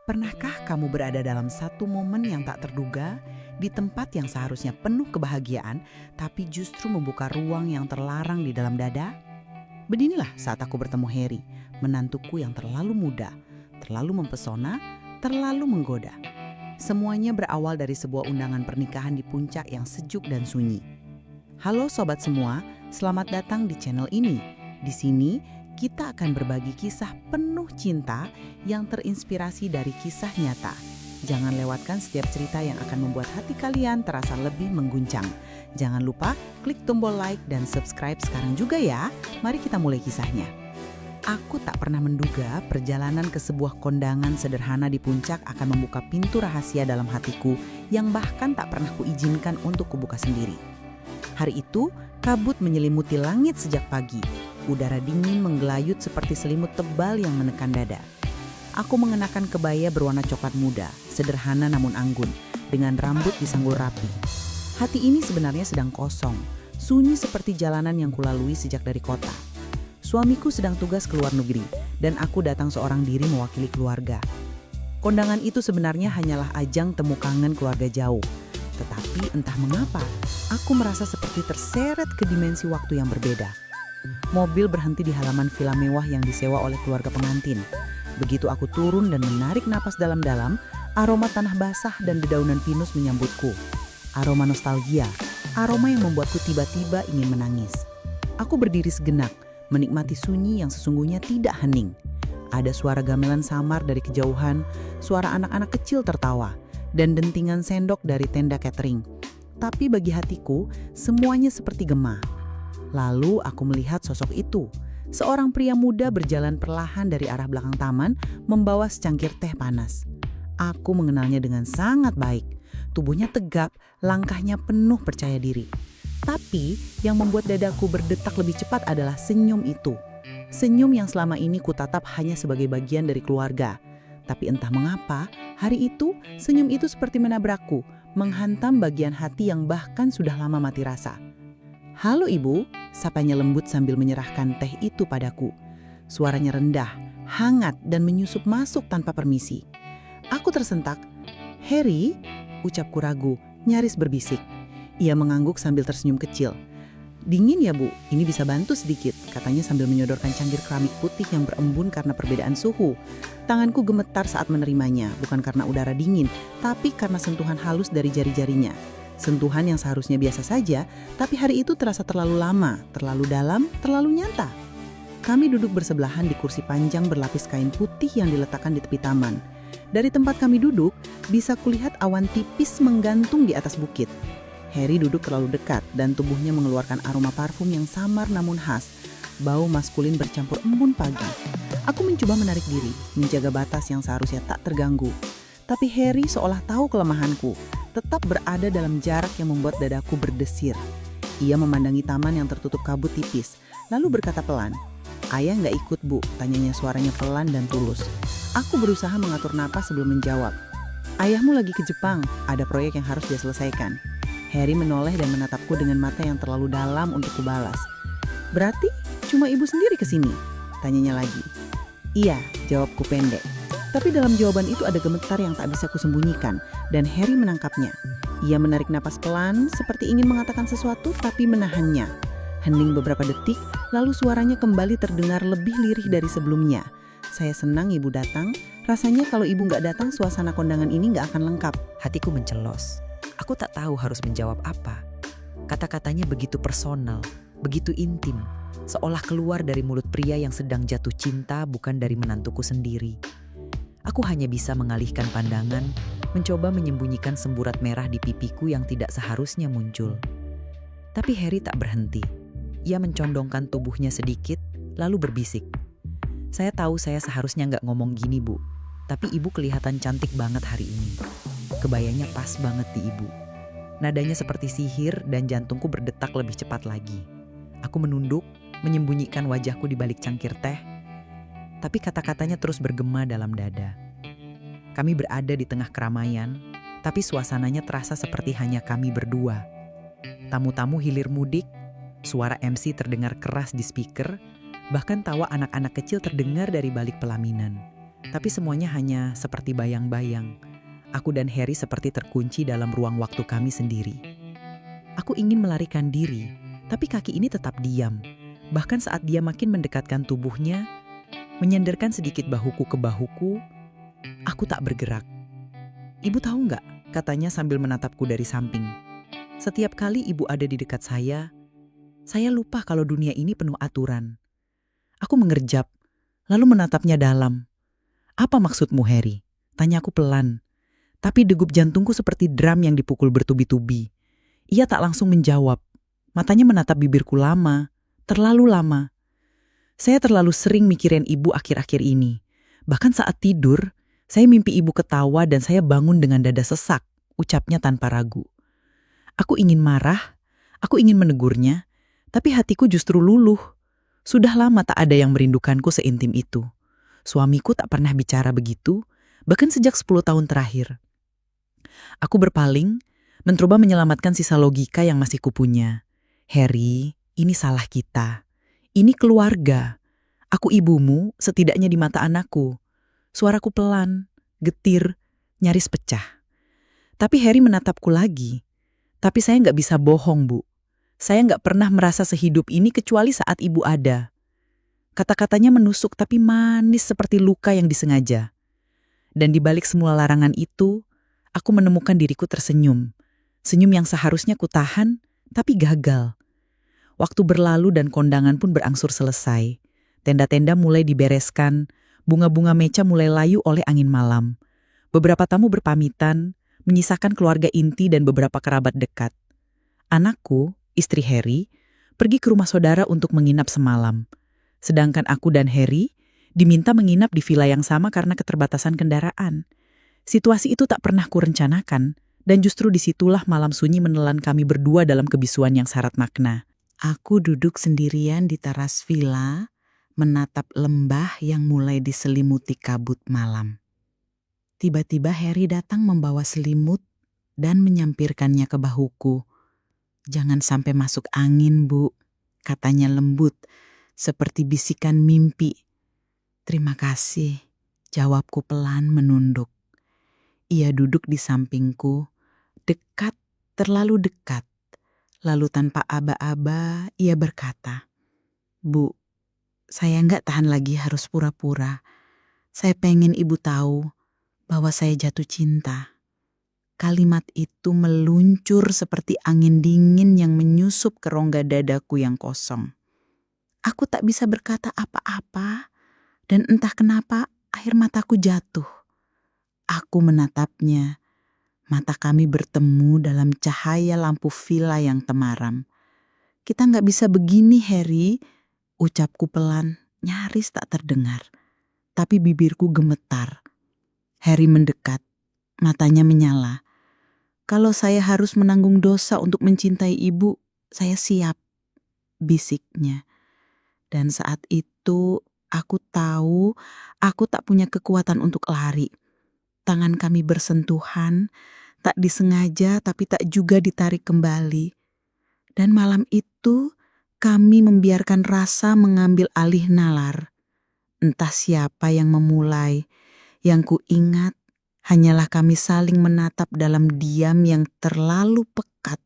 Pernahkah kamu berada dalam satu momen yang tak terduga, di tempat yang seharusnya penuh kebahagiaan, tapi justru membuka ruang yang terlarang di dalam dada? Beginilah saat aku bertemu Harry, menantuku yang terlalu muda, terlalu mempesona, terlalu menggoda. Semuanya berawal dari sebuah undangan pernikahan di puncak yang sejuk dan sunyi. Halo sobat semua, selamat datang di channel ini. Di sini kita akan berbagi kisah penuh cinta yang terinspirasi dari kisah nyata. Jangan lewatkan setiap cerita yang akan membuat hati kalian terasa lebih mengguncang. Jangan lupa klik tombol like dan subscribe sekarang juga ya. Mari kita mulai kisahnya. Aku tak pernah menduga perjalanan ke sebuah kondangan sederhana di puncak akan membuka pintu rahasia dalam hatiku yang bahkan tak pernah kuizinkan untuk kubuka sendiri. Hari itu, kabut menyelimuti langit sejak pagi. Udara dingin menggelayut seperti selimut tebal yang menekan dada. Aku mengenakan kebaya berwarna coklat muda, sederhana namun anggun, dengan rambut disanggul rapi. Hati ini sebenarnya sedang kosong, sunyi seperti jalanan yang kulalui sejak dari kota. Suamiku sedang tugas ke luar negeri, dan aku datang seorang diri mewakili keluarga. Kondangan itu sebenarnya hanyalah ajang temu kangen keluarga jauh. Tetapi entah mengapa, aku merasa seperti terseret ke dimensi waktu yang berbeda. Mobil berhenti di halaman villa mewah yang disewa oleh keluarga pengantin. Begitu aku turun dan menarik napas dalam-dalam, aroma tanah basah dan dedaunan pinus menyambutku. Aroma nostalgia, aroma yang membuatku tiba-tiba ingin menangis. Aku berdiri sejenak, menikmati sunyi yang sesungguhnya tidak hening. Ada suara gamelan samar dari kejauhan, suara anak-anak kecil tertawa, dan dentingan sendok dari tenda catering. Tapi bagi hatiku, semuanya seperti gema. Lalu aku melihat sosok itu. Seorang pria muda berjalan perlahan dari arah belakang taman, membawa secangkir teh panas. Aku mengenalnya dengan sangat baik. Tubuhnya tegap, langkahnya penuh percaya diri. Tapi yang membuat dadaku berdetak lebih cepat adalah senyum itu. Senyum yang selama ini kutatap hanya sebagai bagian dari keluarga. Tapi entah mengapa, hari itu senyum itu seperti menabrakku, menghantam bagian hati yang bahkan sudah lama mati rasa. "Halo ibu," sapanya lembut sambil menyerahkan teh itu padaku. Suaranya rendah, hangat dan menyusup masuk tanpa permisi. Aku tersentak. "Harry," ucapku ragu, nyaris berbisik. Ia mengangguk sambil tersenyum kecil. "Dingin ya bu, ini bisa bantu sedikit," katanya sambil menyodorkan cangkir keramik putih yang berembun karena perbedaan suhu. Tanganku gemetar saat menerimanya, bukan karena udara dingin, tapi karena sentuhan halus dari jari-jarinya. Sentuhan yang seharusnya biasa saja, tapi hari itu terasa terlalu lama, terlalu dalam, terlalu nyata. Kami duduk bersebelahan di kursi panjang berlapis kain putih yang diletakkan di tepi taman. Dari tempat kami duduk, bisa kulihat awan tipis menggantung di atas bukit. Harry duduk terlalu dekat dan tubuhnya mengeluarkan aroma parfum yang samar namun khas. Bau maskulin bercampur embun pagi. Aku mencoba menarik diri, menjaga batas yang seharusnya tak terganggu. Tapi Harry seolah tahu kelemahanku, tetap berada dalam jarak yang membuat dadaku berdesir. Ia memandangi taman yang tertutup kabut tipis, lalu berkata pelan, "Ayah nggak ikut bu?" tanyanya suaranya pelan dan tulus. Aku berusaha mengatur napas sebelum menjawab. "Ayahmu lagi ke Jepang, ada proyek yang harus dia selesaikan." Harry menoleh dan menatapku dengan mata yang terlalu dalam untuk kubalas. "Berarti cuma ibu sendiri ke sini?" tanyanya lagi. "Iya," jawabku pendek. Tapi dalam jawaban itu ada gemetar yang tak bisa kusembunyikan, dan Harry menangkapnya. Ia menarik napas pelan, seperti ingin mengatakan sesuatu tapi menahannya. Hening beberapa detik, lalu suaranya kembali terdengar lebih lirih dari sebelumnya. "Saya senang ibu datang. Rasanya kalau ibu nggak datang, suasana kondangan ini nggak akan lengkap." Hatiku mencelos. Aku tak tahu harus menjawab apa. Kata-katanya begitu personal, begitu intim, seolah keluar dari mulut pria yang sedang jatuh cinta, bukan dari menantuku sendiri. Aku hanya bisa mengalihkan pandangan, mencoba menyembunyikan semburat merah di pipiku yang tidak seharusnya muncul. Tapi Harry tak berhenti. Ia mencondongkan tubuhnya sedikit, lalu berbisik. "Saya tahu saya seharusnya nggak ngomong gini bu, tapi ibu kelihatan cantik banget hari ini. Kebayanya pas banget di ibu." Nadanya seperti sihir dan jantungku berdetak lebih cepat lagi. Aku menunduk, menyembunyikan wajahku di balik cangkir teh. Tapi kata-katanya terus bergema dalam dada. Kami berada di tengah keramaian, tapi suasananya terasa seperti hanya kami berdua. Tamu-tamu hilir mudik, suara MC terdengar keras di speaker, bahkan tawa anak-anak kecil terdengar dari balik pelaminan. Tapi semuanya hanya seperti bayang-bayang. Aku dan Harry seperti terkunci dalam ruang waktu kami sendiri. Aku ingin melarikan diri, tapi kaki ini tetap diam. Bahkan saat dia makin mendekatkan tubuhnya, menyandarkan sedikit bahuku ke bahuku, aku tak bergerak. "Ibu tahu nggak?" katanya sambil menatapku dari samping. "Setiap kali ibu ada di dekat saya lupa kalau dunia ini penuh aturan." Aku mengerjap, lalu menatapnya dalam. "Apa maksudmu, Harry?" tanya aku pelan. Tapi degup jantungku seperti drum yang dipukul bertubi-tubi. Ia tak langsung menjawab. Matanya menatap bibirku lama, terlalu lama. Saya terlalu sering mikirin ibu akhir-akhir ini. Bahkan saat tidur, saya mimpi ibu ketawa dan saya bangun dengan dada sesak, ucapnya tanpa ragu. Aku ingin marah, aku ingin menegurnya, tapi hatiku justru luluh. Sudah lama tak ada yang merindukanku seintim itu. Suamiku tak pernah bicara begitu, bahkan sejak 10 tahun terakhir. Aku berpaling, mencoba menyelamatkan sisa logika yang masih kupunya. "Harry, ini salah kita. Ini keluarga. Aku ibumu, setidaknya di mata anakku." Suaraku pelan, getir, nyaris pecah. Tapi Harry menatapku lagi. "Tapi saya nggak bisa bohong, Bu. Saya nggak pernah merasa sehidup ini kecuali saat ibu ada." Kata-katanya menusuk tapi manis seperti luka yang disengaja. Dan di balik semua larangan itu, aku menemukan diriku tersenyum. Senyum yang seharusnya kutahan, tapi gagal. Waktu berlalu dan kondangan pun berangsur selesai. Tenda-tenda mulai dibereskan, bunga-bunga meca mulai layu oleh angin malam. Beberapa tamu berpamitan, menyisakan keluarga inti dan beberapa kerabat dekat. Anakku, istri Harry, pergi ke rumah saudara untuk menginap semalam. Sedangkan aku dan Harry diminta menginap di villa yang sama karena keterbatasan kendaraan. Situasi itu tak pernah kurencanakan, dan justru disitulah malam sunyi menelan kami berdua dalam kebisuan yang syarat makna. Aku duduk sendirian di teras villa, menatap lembah yang mulai diselimuti kabut malam. Tiba-tiba Harry datang membawa selimut dan menyampirkannya ke bahuku. "Jangan sampai masuk angin, Bu," katanya lembut, seperti bisikan mimpi. "Terima kasih," jawabku pelan menunduk. Ia duduk di sampingku, dekat, terlalu dekat. Lalu tanpa aba-aba, ia berkata, "Bu, saya nggak tahan lagi harus pura-pura. Saya pengen ibu tahu bahwa saya jatuh cinta." Kalimat itu meluncur seperti angin dingin yang menyusup ke rongga dadaku yang kosong. Aku tak bisa berkata apa-apa, dan entah kenapa air mataku jatuh. Aku menatapnya. Mata kami bertemu dalam cahaya lampu villa yang temaram. "Kita nggak bisa begini, Harry," ucapku pelan, nyaris tak terdengar. Tapi bibirku gemetar. Harry mendekat, matanya menyala. "Kalau saya harus menanggung dosa untuk mencintai ibu, saya siap," bisiknya. Dan saat itu aku tahu aku tak punya kekuatan untuk lari. Tangan kami bersentuhan, tak disengaja tapi tak juga ditarik kembali. Dan malam itu kami membiarkan rasa mengambil alih nalar. Entah siapa yang memulai, yang kuingat hanyalah kami saling menatap dalam diam yang terlalu pekat.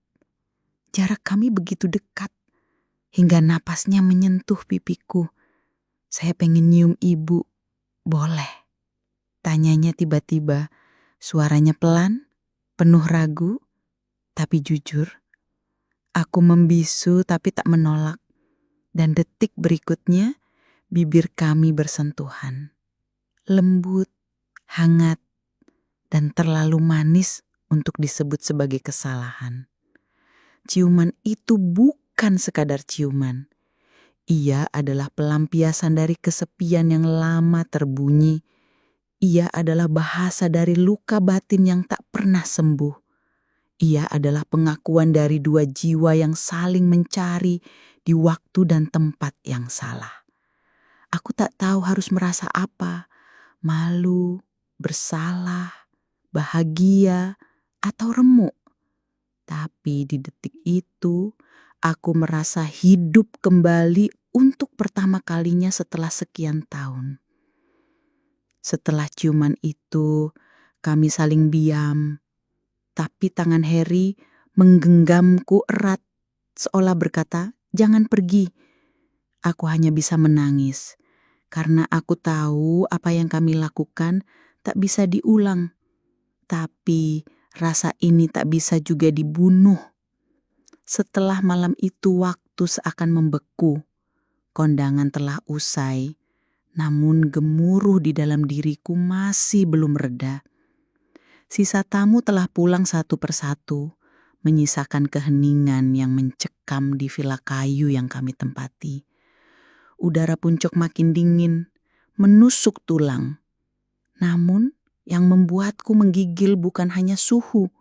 Jarak kami begitu dekat, hingga napasnya menyentuh pipiku. "Saya pengen nyium ibu, boleh?" tanyanya tiba-tiba. Suaranya pelan, penuh ragu, tapi jujur. Aku membisu tapi tak menolak. Dan detik berikutnya, bibir kami bersentuhan. Lembut, hangat, dan terlalu manis untuk disebut sebagai kesalahan. Ciuman itu bukan sekadar ciuman. Ia adalah pelampiasan dari kesepian yang lama terbunyi. Ia adalah bahasa dari luka batin yang tak pernah sembuh. Ia adalah pengakuan dari dua jiwa yang saling mencari di waktu dan tempat yang salah. Aku tak tahu harus merasa apa, malu, bersalah, bahagia, atau remuk. Tapi di detik itu, aku merasa hidup kembali untuk pertama kalinya setelah sekian tahun. Setelah ciuman itu, kami saling diam. Tapi tangan Harry menggenggamku erat, seolah berkata, "Jangan pergi." Aku hanya bisa menangis, karena aku tahu apa yang kami lakukan tak bisa diulang. Tapi rasa ini tak bisa juga dibunuh. Setelah malam itu waktu seakan membeku. Kondangan telah usai, namun gemuruh di dalam diriku masih belum reda. Sisa tamu telah pulang satu persatu, menyisakan keheningan yang mencekam di villa kayu yang kami tempati. Udara puncak makin dingin, menusuk tulang. Namun yang membuatku menggigil bukan hanya suhu,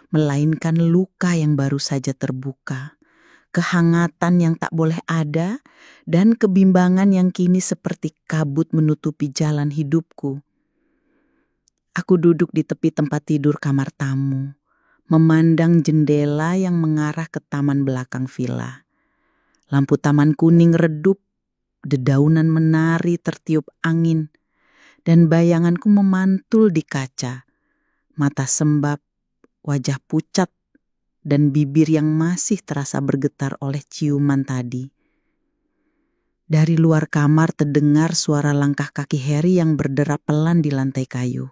melainkan luka yang baru saja terbuka, kehangatan yang tak boleh ada, dan kebimbangan yang kini seperti kabut menutupi jalan hidupku. Aku duduk di tepi tempat tidur kamar tamu, memandang jendela yang mengarah ke taman belakang villa. Lampu taman kuning redup, dedaunan menari tertiup angin, dan bayanganku memantul di kaca. Mata sembab, wajah pucat, dan bibir yang masih terasa bergetar oleh ciuman tadi. Dari luar kamar terdengar suara langkah kaki Harry yang berderap pelan di lantai kayu.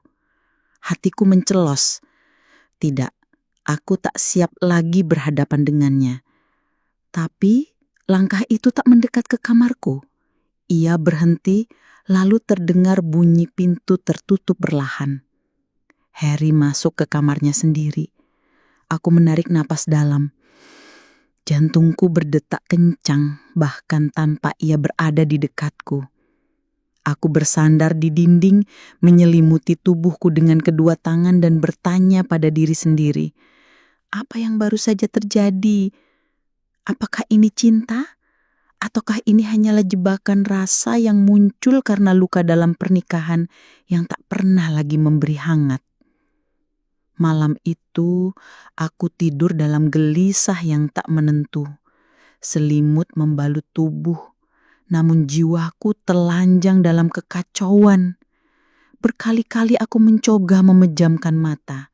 Hatiku mencelos. Tidak, aku tak siap lagi berhadapan dengannya. Tapi langkah itu tak mendekat ke kamarku. Ia berhenti, lalu terdengar bunyi pintu tertutup perlahan. Harry masuk ke kamarnya sendiri. Aku menarik napas dalam. Jantungku berdetak kencang, bahkan tanpa ia berada di dekatku. Aku bersandar di dinding, menyelimuti tubuhku dengan kedua tangan dan bertanya pada diri sendiri. Apa yang baru saja terjadi? Apakah ini cinta? Ataukah ini hanyalah jebakan rasa yang muncul karena luka dalam pernikahan yang tak pernah lagi memberi hangat? Malam itu aku tidur dalam gelisah yang tak menentu. Selimut membalut tubuh, namun jiwaku telanjang dalam kekacauan. Berkali-kali aku mencoba memejamkan mata,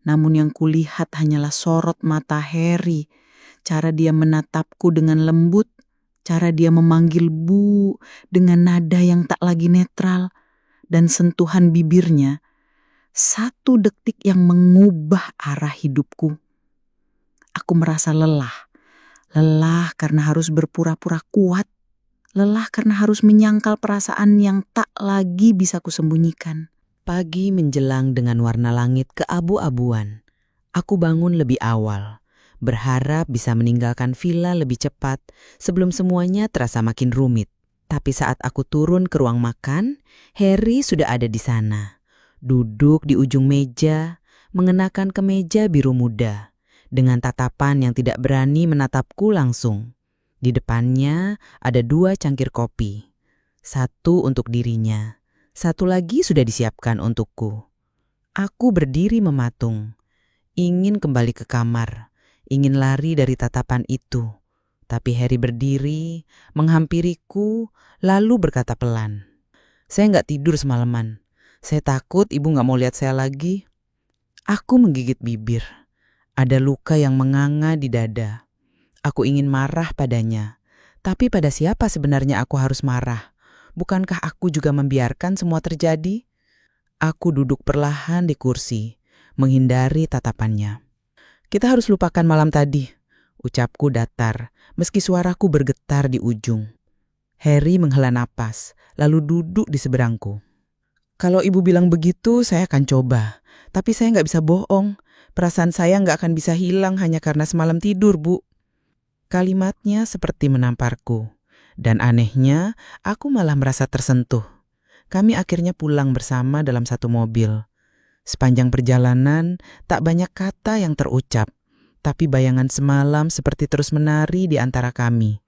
namun yang kulihat hanyalah sorot mata Harry, cara dia menatapku dengan lembut, cara dia memanggil Bu dengan nada yang tak lagi netral, dan sentuhan bibirnya. Satu detik yang mengubah arah hidupku. Aku merasa lelah. Lelah karena harus berpura-pura kuat. Lelah karena harus menyangkal perasaan yang tak lagi bisa kusembunyikan. Pagi menjelang dengan warna langit keabu-abuan. Aku bangun lebih awal, berharap bisa meninggalkan villa lebih cepat sebelum semuanya terasa makin rumit. Tapi saat aku turun ke ruang makan, Harry sudah ada di sana. Duduk di ujung meja, mengenakan kemeja biru muda, dengan tatapan yang tidak berani menatapku langsung. Di depannya ada 2 cangkir kopi. Satu untuk dirinya, satu lagi sudah disiapkan untukku. Aku berdiri mematung, ingin kembali ke kamar, ingin lari dari tatapan itu. Tapi Harry berdiri, menghampiriku, lalu berkata pelan, "Saya nggak tidur semalaman. Saya takut ibu nggak mau lihat saya lagi." Aku menggigit bibir. Ada luka yang menganga di dada. Aku ingin marah padanya. Tapi pada siapa sebenarnya aku harus marah? Bukankah aku juga membiarkan semua terjadi? Aku duduk perlahan di kursi, menghindari tatapannya. "Kita harus lupakan malam tadi," ucapku datar, meski suaraku bergetar di ujung. Harry menghela napas, lalu duduk di seberangku. "Kalau ibu bilang begitu, saya akan coba. Tapi saya nggak bisa bohong. Perasaan saya nggak akan bisa hilang hanya karena semalam tidur, Bu." Kalimatnya seperti menamparku. Dan anehnya, aku malah merasa tersentuh. Kami akhirnya pulang bersama dalam satu mobil. Sepanjang perjalanan, tak banyak kata yang terucap. Tapi bayangan semalam seperti terus menari di antara kami.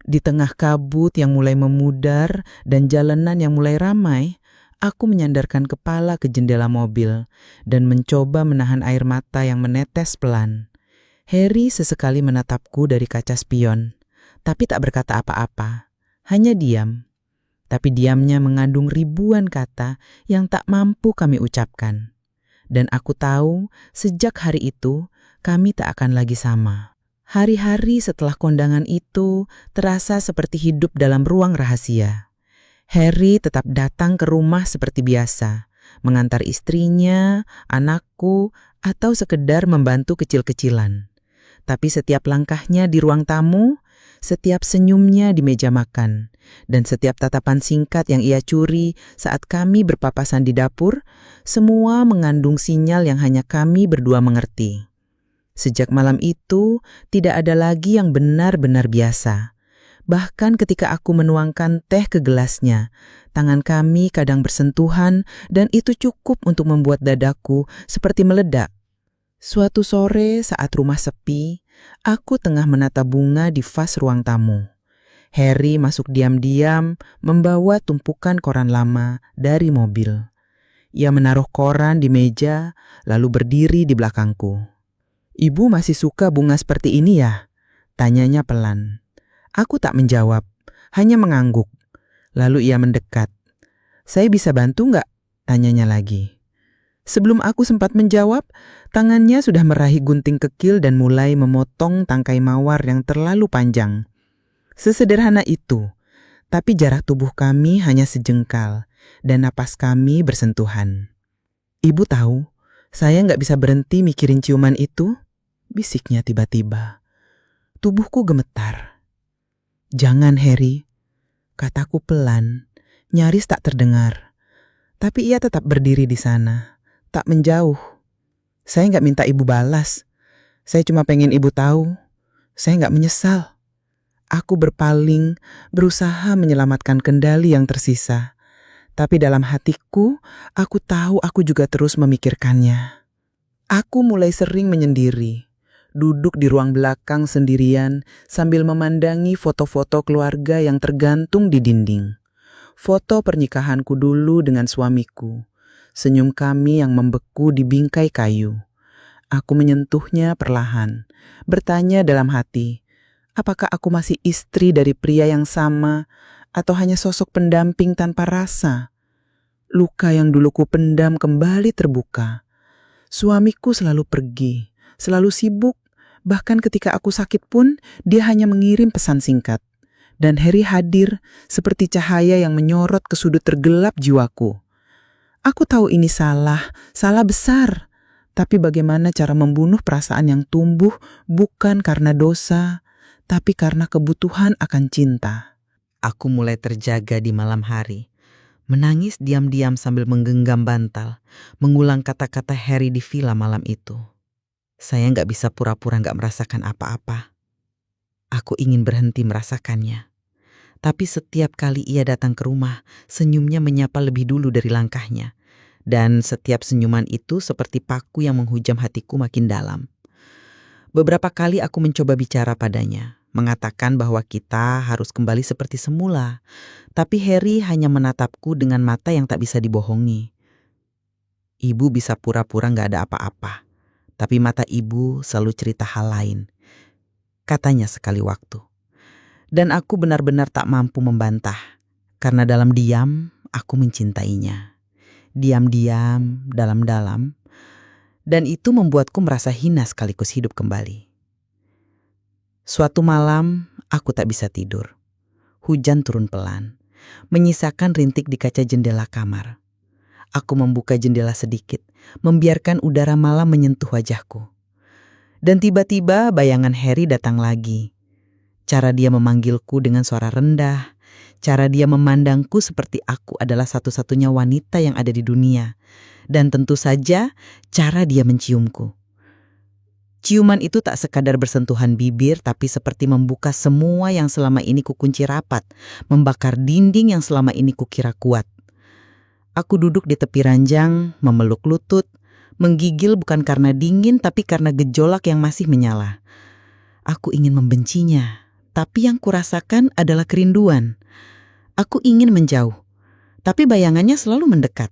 Di tengah kabut yang mulai memudar dan jalanan yang mulai ramai, aku menyandarkan kepala ke jendela mobil dan mencoba menahan air mata yang menetes pelan. Harry sesekali menatapku dari kaca spion, tapi tak berkata apa-apa, hanya diam. tapi diamnya mengandung ribuan kata yang tak mampu kami ucapkan. Dan aku tahu sejak hari itu kami tak akan lagi sama. Hari-hari setelah kondangan itu terasa seperti hidup dalam ruang rahasia. Harry tetap datang ke rumah seperti biasa, mengantar istrinya, anakku, atau sekedar membantu kecil-kecilan. Tapi setiap langkahnya di ruang tamu, setiap senyumnya di meja makan, dan setiap tatapan singkat yang ia curi saat kami berpapasan di dapur, semua mengandung sinyal yang hanya kami berdua mengerti. Sejak malam itu, tidak ada lagi yang benar-benar biasa. Bahkan ketika aku menuangkan teh ke gelasnya, tangan kami kadang bersentuhan dan itu cukup untuk membuat dadaku seperti meledak. Suatu sore saat rumah sepi, aku tengah menata bunga di vas ruang tamu. Harry masuk diam-diam membawa tumpukan koran lama dari mobil. Ia menaruh koran di meja lalu berdiri di belakangku. "Ibu masih suka bunga seperti ini ya?" tanyanya pelan. Aku tak menjawab, hanya mengangguk. Lalu ia mendekat. "Saya bisa bantu nggak?" tanyanya lagi. Sebelum aku sempat menjawab, tangannya sudah meraih gunting kekil dan mulai memotong tangkai mawar yang terlalu panjang. Sesederhana itu, tapi jarak tubuh kami hanya sejengkal dan napas kami bersentuhan. "Ibu tahu, saya nggak bisa berhenti mikirin ciuman itu," bisiknya tiba-tiba. Tubuhku gemetar. "Jangan, Harry," kataku pelan, nyaris tak terdengar. Tapi ia tetap berdiri di sana. Tak menjauh. "Saya nggak minta ibu balas. Saya cuma pengen ibu tahu. Saya nggak menyesal." Aku berpaling, berusaha menyelamatkan kendali yang tersisa. Tapi dalam hatiku, aku tahu aku juga terus memikirkannya. Aku mulai sering menyendiri. Duduk di ruang belakang sendirian sambil memandangi foto-foto keluarga yang tergantung di dinding. Foto pernikahanku dulu dengan suamiku. Senyum kami yang membeku di bingkai kayu. Aku menyentuhnya perlahan, bertanya dalam hati, apakah aku masih istri dari pria yang sama atau hanya sosok pendamping tanpa rasa? Luka yang dulu ku pendam kembali terbuka. Suamiku selalu pergi, selalu sibuk, bahkan ketika aku sakit pun dia hanya mengirim pesan singkat. Dan Harry hadir seperti cahaya yang menyorot ke sudut tergelap jiwaku. Aku tahu ini salah besar. Tapi bagaimana cara membunuh perasaan yang tumbuh bukan karena dosa, tapi karena kebutuhan akan cinta. Aku mulai terjaga di malam hari, menangis diam-diam sambil menggenggam bantal, mengulang kata-kata Harry di villa malam itu. Saya nggak bisa pura-pura nggak merasakan apa-apa. Aku ingin berhenti merasakannya. Tapi setiap kali ia datang ke rumah, senyumnya menyapa lebih dulu dari langkahnya. Dan setiap senyuman itu seperti paku yang menghujam hatiku makin dalam. Beberapa kali aku mencoba bicara padanya, mengatakan bahwa kita harus kembali seperti semula. Tapi Harry hanya menatapku dengan mata yang tak bisa dibohongi. Ibu bisa pura-pura gak ada apa-apa, tapi mata ibu selalu cerita hal lain, katanya sekali waktu. Dan aku benar-benar tak mampu membantah, karena dalam diam aku mencintainya. Diam-diam, dalam-dalam, dan itu membuatku merasa hina sekaligus hidup kembali. Suatu malam, aku tak bisa tidur. Hujan turun pelan, menyisakan rintik di kaca jendela kamar. Aku membuka jendela sedikit, membiarkan udara malam menyentuh wajahku. Dan tiba-tiba bayangan Harry datang lagi. Cara dia memanggilku dengan suara rendah, cara dia memandangku seperti aku adalah satu-satunya wanita yang ada di dunia. Dan tentu saja cara dia menciumku. Ciuman itu tak sekadar bersentuhan bibir, tapi seperti membuka semua yang selama ini kukunci rapat, membakar dinding yang selama ini kukira kuat. Aku duduk di tepi ranjang, memeluk lutut, menggigil bukan karena dingin, tapi karena gejolak yang masih menyala. Aku ingin membencinya, tapi yang kurasakan adalah kerinduan. Aku ingin menjauh, tapi bayangannya selalu mendekat.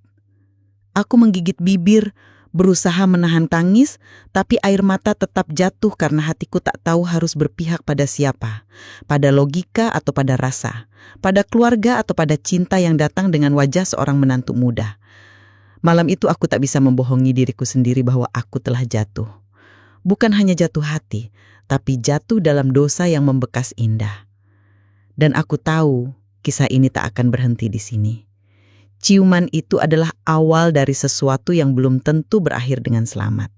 Aku menggigit bibir, Berusaha menahan tangis, tapi air mata tetap jatuh karena hatiku tak tahu harus berpihak pada siapa. Pada logika atau pada rasa. Pada keluarga atau pada cinta yang datang dengan wajah seorang menantu muda. Malam itu aku tak bisa membohongi diriku sendiri bahwa aku telah jatuh. Bukan hanya jatuh hati, tapi jatuh dalam dosa yang membekas indah. Dan aku tahu kisah ini tak akan berhenti di sini. Ciuman itu adalah awal dari sesuatu yang belum tentu berakhir dengan selamat.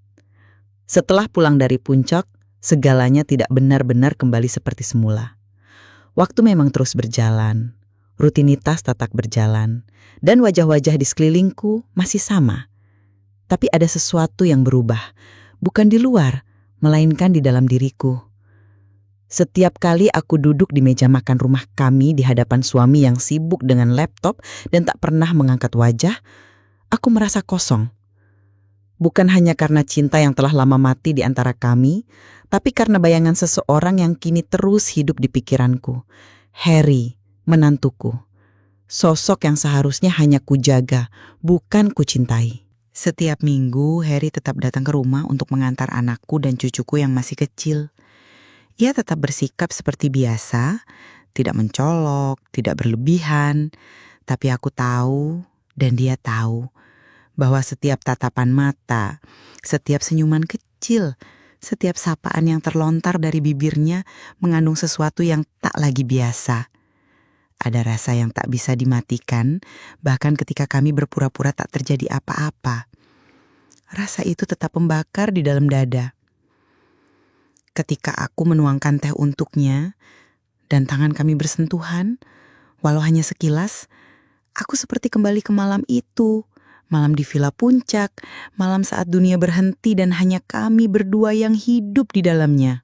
Setelah pulang dari puncak, segalanya tidak benar-benar kembali seperti semula. Waktu memang terus berjalan, rutinitas tetap berjalan, dan wajah-wajah di sekelilingku masih sama. Tapi ada sesuatu yang berubah, bukan di luar, melainkan di dalam diriku. Setiap kali aku duduk di meja makan rumah kami di hadapan suami yang sibuk dengan laptop dan tak pernah mengangkat wajah, aku merasa kosong. Bukan hanya karena cinta yang telah lama mati di antara kami, tapi karena bayangan seseorang yang kini terus hidup di pikiranku. Harry, menantuku. Sosok yang seharusnya hanya kujaga, bukan kucintai. Setiap minggu, Harry tetap datang ke rumah untuk mengantar anakku dan cucuku yang masih kecil. Ia tetap bersikap seperti biasa, tidak mencolok, tidak berlebihan. Tapi aku tahu dan dia tahu bahwa setiap tatapan mata, setiap senyuman kecil, setiap sapaan yang terlontar dari bibirnya mengandung sesuatu yang tak lagi biasa. Ada rasa yang tak bisa dimatikan, bahkan ketika kami berpura-pura tak terjadi apa-apa. Rasa itu tetap membakar di dalam dada. Ketika aku menuangkan teh untuknya dan tangan kami bersentuhan, walau hanya sekilas, aku seperti kembali ke malam itu. Malam di Villa Puncak, malam saat dunia berhenti dan hanya kami berdua yang hidup di dalamnya.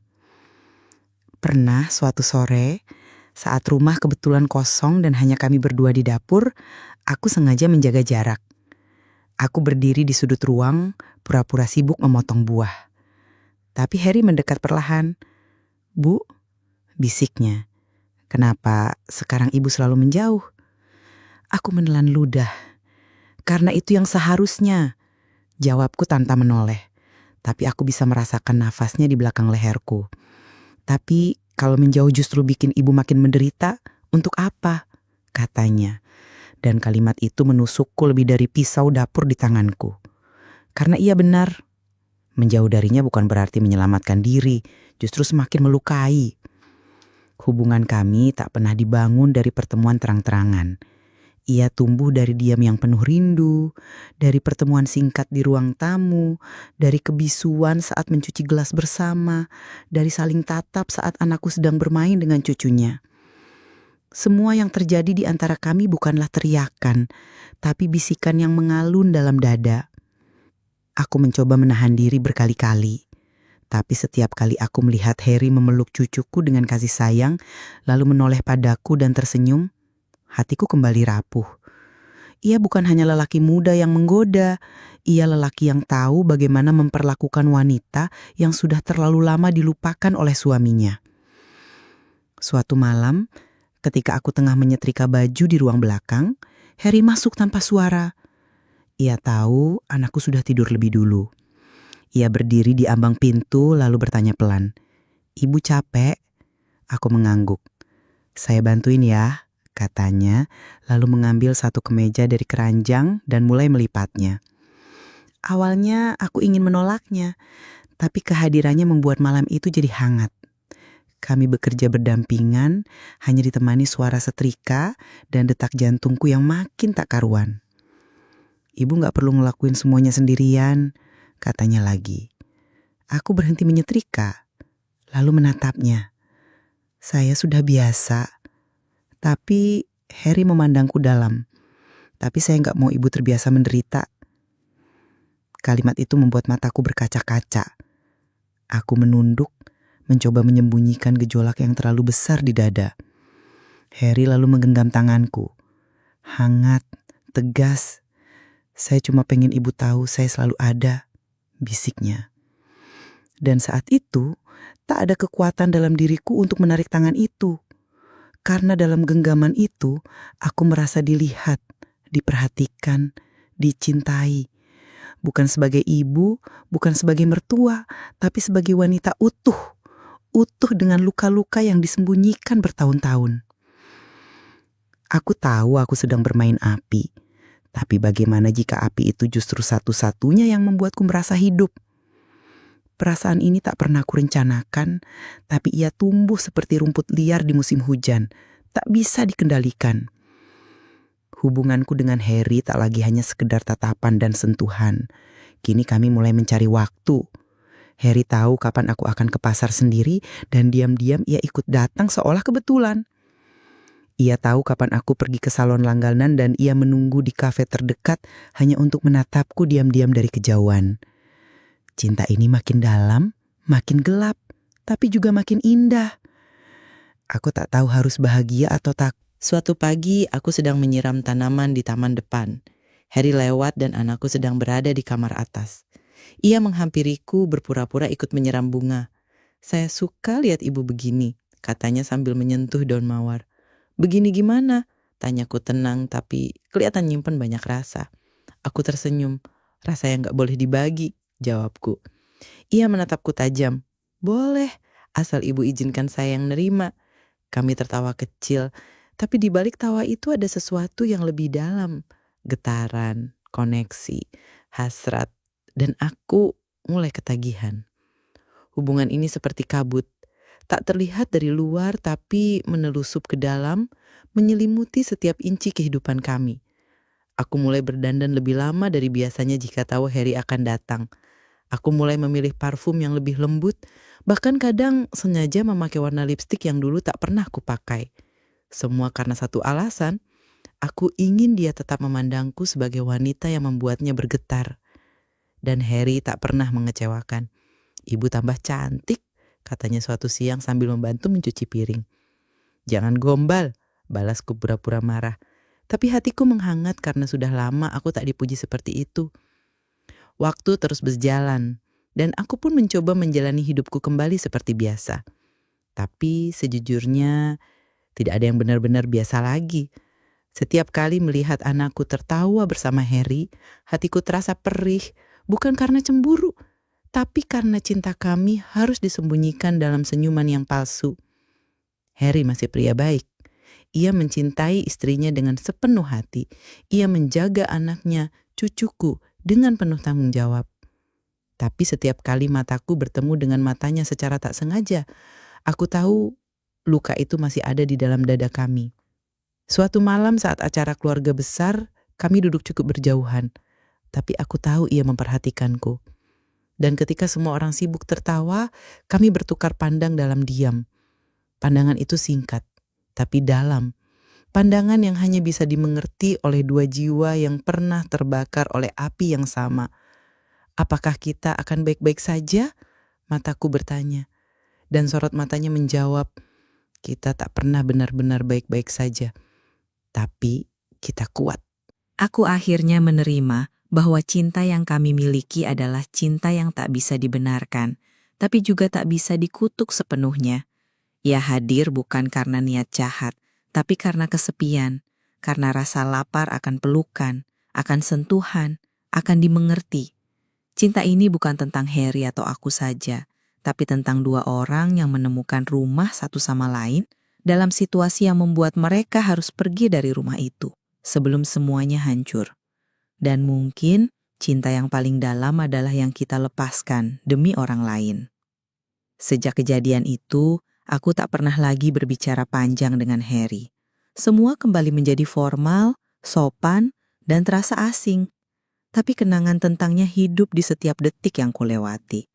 Pernah suatu sore, saat rumah kebetulan kosong dan hanya kami berdua di dapur, aku sengaja menjaga jarak. Aku berdiri di sudut ruang, pura-pura sibuk memotong buah. Tapi Harry mendekat perlahan. "Bu," bisiknya. "Kenapa sekarang ibu selalu menjauh?" Aku menelan ludah. "Karena itu yang seharusnya," jawabku tanpa menoleh. Tapi aku bisa merasakan nafasnya di belakang leherku. "Tapi kalau menjauh justru bikin ibu makin menderita, untuk apa?" katanya. Dan kalimat itu menusukku lebih dari pisau dapur di tanganku. Karena ia benar. Menjauh darinya bukan berarti menyelamatkan diri, justru semakin melukai. Hubungan kami tak pernah dibangun dari pertemuan terang-terangan. Ia tumbuh dari diam yang penuh rindu, dari pertemuan singkat di ruang tamu, dari kebisuan saat mencuci gelas bersama, dari saling tatap saat anakku sedang bermain dengan cucunya. Semua yang terjadi di antara kami bukanlah teriakan, tapi bisikan yang mengalun dalam dada. Aku mencoba menahan diri berkali-kali, tapi setiap kali aku melihat Harry memeluk cucuku dengan kasih sayang, lalu menoleh padaku dan tersenyum, hatiku kembali rapuh. Ia bukan hanya lelaki muda yang menggoda, ia lelaki yang tahu bagaimana memperlakukan wanita yang sudah terlalu lama dilupakan oleh suaminya. Suatu malam, ketika aku tengah menyetrika baju di ruang belakang, Harry masuk tanpa suara. Ia tahu anakku sudah tidur lebih dulu. Ia berdiri di ambang pintu lalu bertanya pelan, "Ibu capek?" Aku mengangguk. "Saya bantuin ya," katanya, lalu mengambil satu kemeja dari keranjang dan mulai melipatnya. Awalnya aku ingin menolaknya, tapi kehadirannya membuat malam itu jadi hangat. Kami bekerja berdampingan, hanya ditemani suara setrika dan detak jantungku yang makin tak karuan. "Ibu gak perlu ngelakuin semuanya sendirian," katanya lagi. Aku berhenti menyetrika, lalu menatapnya. Saya sudah biasa, tapi Harry memandangku dalam. "Tapi saya gak mau ibu terbiasa menderita." Kalimat itu membuat mataku berkaca-kaca. Aku menunduk, mencoba menyembunyikan gejolak yang terlalu besar di dada. Harry lalu menggenggam tanganku. Hangat, tegas. "Saya cuma pengen ibu tahu saya selalu ada," bisiknya. Dan saat itu, tak ada kekuatan dalam diriku untuk menarik tangan itu. Karena dalam genggaman itu, aku merasa dilihat, diperhatikan, dicintai. Bukan sebagai ibu, bukan sebagai mertua, tapi sebagai wanita utuh. Utuh dengan luka-luka yang disembunyikan bertahun-tahun. Aku tahu aku sedang bermain api. Tapi bagaimana jika api itu justru satu-satunya yang membuatku merasa hidup? Perasaan ini tak pernah kurencanakan, tapi ia tumbuh seperti rumput liar di musim hujan. Tak bisa dikendalikan. Hubunganku dengan Harry tak lagi hanya sekedar tatapan dan sentuhan. Kini kami mulai mencari waktu. Harry tahu kapan aku akan ke pasar sendiri dan diam-diam ia ikut datang seolah kebetulan. Ia tahu kapan aku pergi ke salon langganan dan ia menunggu di kafe terdekat hanya untuk menatapku diam-diam dari kejauhan. Cinta ini makin dalam, makin gelap, tapi juga makin indah. Aku tak tahu harus bahagia atau tak. Suatu pagi aku sedang menyiram tanaman di taman depan. Harry lewat dan anakku sedang berada di kamar atas. Ia menghampiriku berpura-pura ikut menyiram bunga. "Saya suka lihat ibu begini," katanya sambil menyentuh daun mawar. "Begini gimana?" tanyaku tenang tapi kelihatan nyimpen banyak rasa. Aku tersenyum. "Rasa yang gak boleh dibagi," jawabku. Ia menatapku tajam. "Boleh, asal ibu izinkan saya yang nerima." Kami tertawa kecil, tapi di balik tawa itu ada sesuatu yang lebih dalam. Getaran, koneksi, hasrat, dan aku mulai ketagihan. Hubungan ini seperti kabut. Tak terlihat dari luar tapi menelusup ke dalam, menyelimuti setiap inci kehidupan kami. Aku mulai berdandan lebih lama dari biasanya jika tahu Harry akan datang. Aku mulai memilih parfum yang lebih lembut, bahkan kadang sengaja memakai warna lipstik yang dulu tak pernah kupakai. Semua karena satu alasan, aku ingin dia tetap memandangku sebagai wanita yang membuatnya bergetar. Dan Harry tak pernah mengecewakan. "Ibu tambah cantik," katanya suatu siang sambil membantu mencuci piring. "Jangan gombal," balasku pura-pura marah. Tapi hatiku menghangat karena sudah lama aku tak dipuji seperti itu. Waktu terus berjalan, dan aku pun mencoba menjalani hidupku kembali seperti biasa. Tapi sejujurnya, tidak ada yang benar-benar biasa lagi. Setiap kali melihat anakku tertawa bersama Harry, hatiku terasa perih, bukan karena cemburu, tapi karena cinta kami harus disembunyikan dalam senyuman yang palsu. Harry masih pria baik. Ia mencintai istrinya dengan sepenuh hati. Ia menjaga anaknya, cucuku, dengan penuh tanggung jawab. Tapi setiap kali mataku bertemu dengan matanya secara tak sengaja, aku tahu luka itu masih ada di dalam dada kami. Suatu malam saat acara keluarga besar, kami duduk cukup berjauhan. Tapi aku tahu ia memperhatikanku. Dan ketika semua orang sibuk tertawa, kami bertukar pandang dalam diam. Pandangan itu singkat, tapi dalam. Pandangan yang hanya bisa dimengerti oleh dua jiwa yang pernah terbakar oleh api yang sama. "Apakah kita akan baik-baik saja?" mataku bertanya. Dan sorot matanya menjawab, "Kita tak pernah benar-benar baik-baik saja. Tapi kita kuat." Aku akhirnya menerima bahwa cinta yang kami miliki adalah cinta yang tak bisa dibenarkan, tapi juga tak bisa dikutuk sepenuhnya. Ia hadir bukan karena niat jahat, tapi karena kesepian, karena rasa lapar akan pelukan, akan sentuhan, akan dimengerti. Cinta ini bukan tentang Harry atau aku saja, tapi tentang dua orang yang menemukan rumah satu sama lain dalam situasi yang membuat mereka harus pergi dari rumah itu sebelum semuanya hancur. Dan mungkin cinta yang paling dalam adalah yang kita lepaskan demi orang lain. Sejak kejadian itu, aku tak pernah lagi berbicara panjang dengan Harry. Semua kembali menjadi formal, sopan, dan terasa asing. Tapi kenangan tentangnya hidup di setiap detik yang kulewati.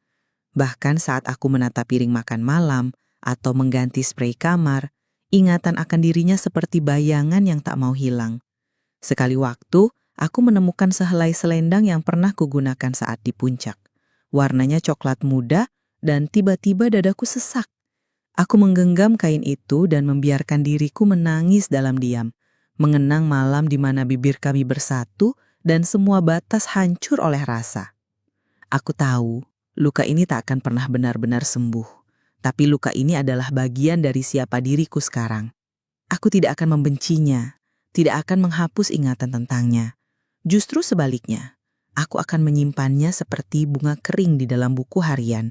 Bahkan saat aku menata piring makan malam atau mengganti spray kamar, ingatan akan dirinya seperti bayangan yang tak mau hilang. Sekali waktu, aku menemukan sehelai selendang yang pernah kugunakan saat di puncak. Warnanya coklat muda dan tiba-tiba dadaku sesak. Aku menggenggam kain itu dan membiarkan diriku menangis dalam diam, mengenang malam di mana bibir kami bersatu dan semua batas hancur oleh rasa. Aku tahu, luka ini tak akan pernah benar-benar sembuh, tapi luka ini adalah bagian dari siapa diriku sekarang. Aku tidak akan membencinya, tidak akan menghapus ingatan tentangnya. Justru sebaliknya, aku akan menyimpannya seperti bunga kering di dalam buku harian.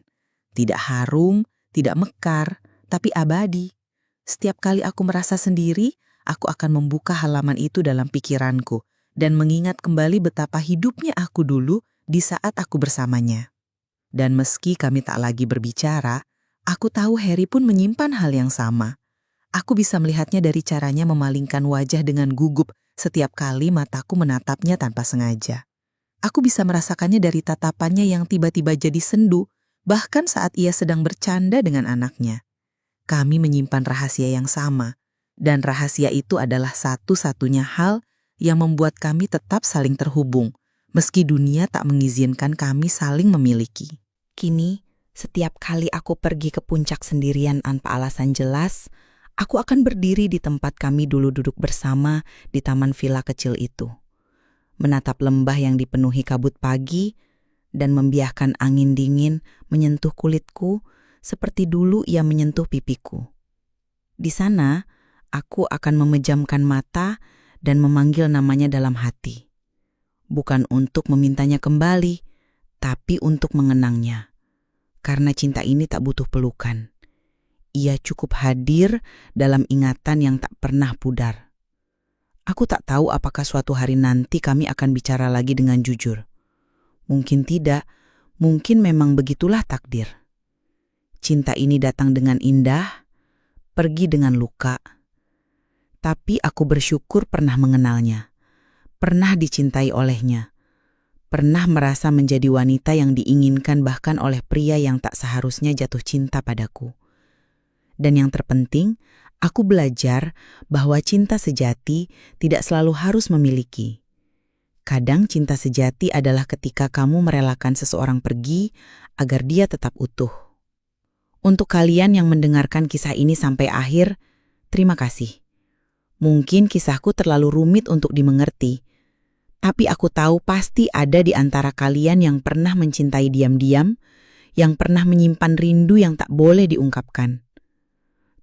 Tidak harum, tidak mekar, tapi abadi. Setiap kali aku merasa sendiri, aku akan membuka halaman itu dalam pikiranku dan mengingat kembali betapa hidupnya aku dulu di saat aku bersamanya. Dan meski kami tak lagi berbicara, aku tahu Harry pun menyimpan hal yang sama. Aku bisa melihatnya dari caranya memalingkan wajah dengan gugup setiap kali mataku menatapnya tanpa sengaja. Aku bisa merasakannya dari tatapannya yang tiba-tiba jadi sendu, bahkan saat ia sedang bercanda dengan anaknya. Kami menyimpan rahasia yang sama, dan rahasia itu adalah satu-satunya hal yang membuat kami tetap saling terhubung, meski dunia tak mengizinkan kami saling memiliki. Kini, setiap kali aku pergi ke puncak sendirian tanpa alasan jelas, aku akan berdiri di tempat kami dulu duduk bersama di taman villa kecil itu. Menatap lembah yang dipenuhi kabut pagi dan membiarkan angin dingin menyentuh kulitku seperti dulu ia menyentuh pipiku. Di sana, aku akan memejamkan mata dan memanggil namanya dalam hati. Bukan untuk memintanya kembali, tapi untuk mengenangnya. Karena cinta ini tak butuh pelukan. Ia cukup hadir dalam ingatan yang tak pernah pudar. Aku tak tahu apakah suatu hari nanti kami akan bicara lagi dengan jujur. Mungkin tidak, mungkin memang begitulah takdir. Cinta ini datang dengan indah, pergi dengan luka. Tapi aku bersyukur pernah mengenalnya, pernah dicintai olehnya, pernah merasa menjadi wanita yang diinginkan bahkan oleh pria yang tak seharusnya jatuh cinta padaku. Dan yang terpenting, aku belajar bahwa cinta sejati tidak selalu harus memiliki. Kadang cinta sejati adalah ketika kamu merelakan seseorang pergi agar dia tetap utuh. Untuk kalian yang mendengarkan kisah ini sampai akhir, terima kasih. Mungkin kisahku terlalu rumit untuk dimengerti, tapi aku tahu pasti ada di antara kalian yang pernah mencintai diam-diam, yang pernah menyimpan rindu yang tak boleh diungkapkan.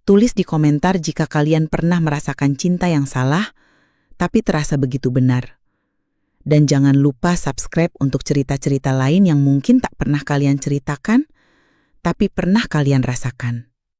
Tulis di komentar jika kalian pernah merasakan cinta yang salah, tapi terasa begitu benar. Dan jangan lupa subscribe untuk cerita-cerita lain yang mungkin tak pernah kalian ceritakan, tapi pernah kalian rasakan.